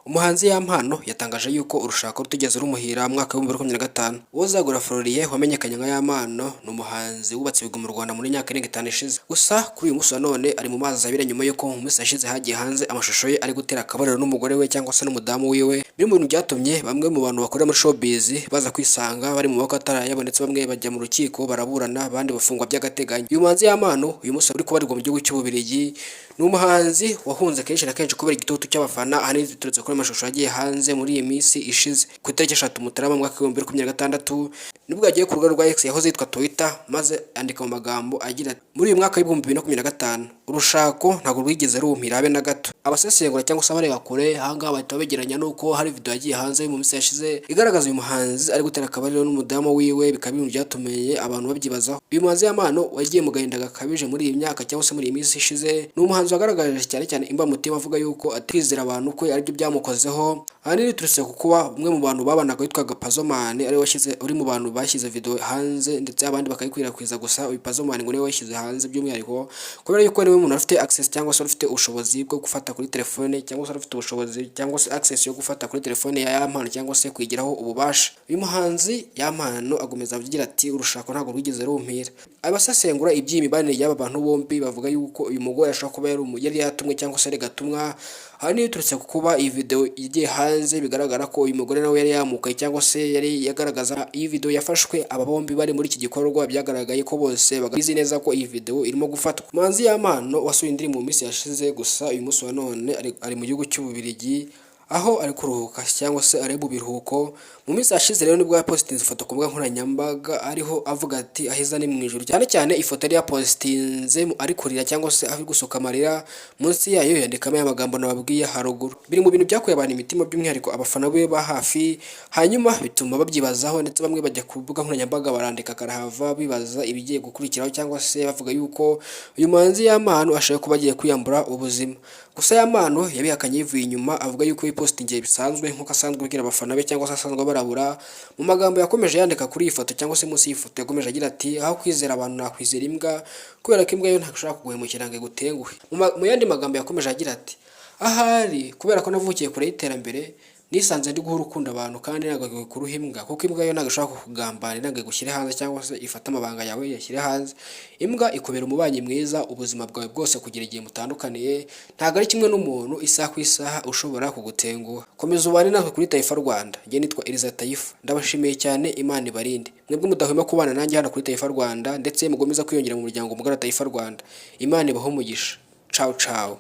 Umuhanzi Yampano yatangaje yuko urushako rutigeze rumuhira mu mwaka wa 2025. Uzagura Florien wamenyekanye nka Yampano ni umuhanzi wubatse ibigwi mu Rwanda muri myaka 5 ishize. Gusa kuri uyu munsi wa none ari mu mazi abira nyuma yuko mu minsi yashize hagiye hanze amashusho ye ari gutera akabariro n'umugore we cyangwa se n'umudamu wiwe. Biri mu bintu byatumye bamwe mu bantu bakorera muri showbiz baza kwisanga bari mu maboko atarayabonetse, bamwe bajya mu rukiko baraburana, abandi bafungwa by'agateganyo. Uyu muhanzi Yampano uyu munsi uri kubarirwa mu gihugu cy'Ububiligi, ni umuhanzi wahunze kenshi na kenshi kubera igitutu cy'abafana, ahanini biturutse kuri amashusho yagiye hanze muri iyi minsi ishize. Ku itariki 3 Mutarama mu mwaka wa 2026 nibwo yagiye ku rubuga rwa X yahoze yitwa Twitter, maze andika mu magambo agira ati: muri uyu mwaka wa 2025 urushako ntabwo rwigeze rumpira habe na gato. Abasesengura cyangwa se abareba kure ahangaha bahita begeranya nuko hari video yagiye hanze mu minsi yashize igaragaza uyu muhanzi ari gutera akabariro n'umudamu wiwe, bikaba ibintu byatumeye abantu babyibazaho. Uyu muhanzi Yampano wagiye mu gahinda gakabije muri iyi myaka cyangwa se muri iyi minsi ishize, ni umuhanzi wagaragaje cyane imbamutima avuga yuko atizera abantu ko aribyo byamukozeho. Ahanini turetse ku kuba umwe mu bantu babanaga witwaga Pazomani ari uri mu bantu bashyize video hanze, ndetse abandi bakayikwirakwiza. Gusa uyu Pazomani ngo niwe washyize hanze by'umwihariko kubera yuko niwe muntu afite access cyangwa se afite ubushobozi bwo gufata kuri telefone, cyangwa se afite ubushobozi cyangwa se access yo gufata kuri telefone ya Yampano cyangwa se kwigiraho ububasha. Uyu muhanzi Yampano agomeza avugira ati urushako ntabwo rwigeze rumpira. Abasesengura iby'imibanire y'aba bantu bombi bavuga yuko uyu mugore ashaka kuba yari yatumwe cyangwa se ari gatumwa. Ahanini turetse kuba iyi video igiye hanze bigaragara ko uyu mugore nawe yari yamukaye cyangwa se yari yagaragaza iyi video yafashwe aba bombi bari muri iki gikorwa, byagaragaye ko bose bagabizi neza ko iyi video irimo gufatwa. Umuhanzi Yampano wasuye indirimbo mu minsi yashize, gusa uyu munsi wa none ari mu gihugu cy'Ububiligi aho ari kuruhuka cyangwa se ari mu biruhuko. Mu minsi yashize rero nibwo yapostinze ifoto ku mbuga nkoranyambaga ariho avuga ati aheza ni mu ijuru. Cyane ifoto yari yapostinze ari kurira cyangwa se ari gusuka amarira, munsi yayo yandikamo amagambo nababwiye haruguru. Biri mu bintu byakuye abantu imitima, by'umwihariko abafana be ba hafi, hanyuma bituma babyibazaho, ndetse bamwe bajya ku mbuga nkoranyambaga barandika karahava bibaza ibigiye gukurikiraho, cyangwa se bavuga yuko uyu muhanzi Yampano ashaka kuba agiye kwiyambura ubuzima. Gusa Yampano yabihakanye yivuye inyuma, avuga yuko postingiye bisanzwe nk'uko asanzwe abwira abafana be cyangwa se asanzwe barabura. Mu magambo yakomeje yandika kuri iyi foto cyangwa se munsi y'ifoto yakomeje agira ati aho kwizera abantu nakwizera imbwa, kubera ko imbwa yo ntashobora kuguhemukira ngo igutenguhe. Mu yandi magambo yakomeje agira ati ahari kubera ko navukiye kure y'iterambere nisanze ndi guha urukundo abantu kandi ntabwo kuruha imbwa, kuko imbwa yo ntabwo ishobora kukugambanira ngo igushyire hanze cyangwa se ifate amabanga yawe yashyire hanze. Imbwa ikubera umubanyi mwiza ubuzima bwawe bwose kugira igihe mutandukaniye, ntabwo ari kimwe n'umuntu isaha ku isaha ushobora kugutenguha. Komeza ubane natwe kuri Taifa Rwanda. Njye nitwa Eliza Taifa, ndabashimiye cyane, Imana ibarinde. Mwebwe mudahwema kubana nanjye hano kuri Taifa Rwanda, ndetse mugomeza kwiyongera mu muryango mugari Taifa Rwanda. Imana ibahe umugisha. Ciao ciao.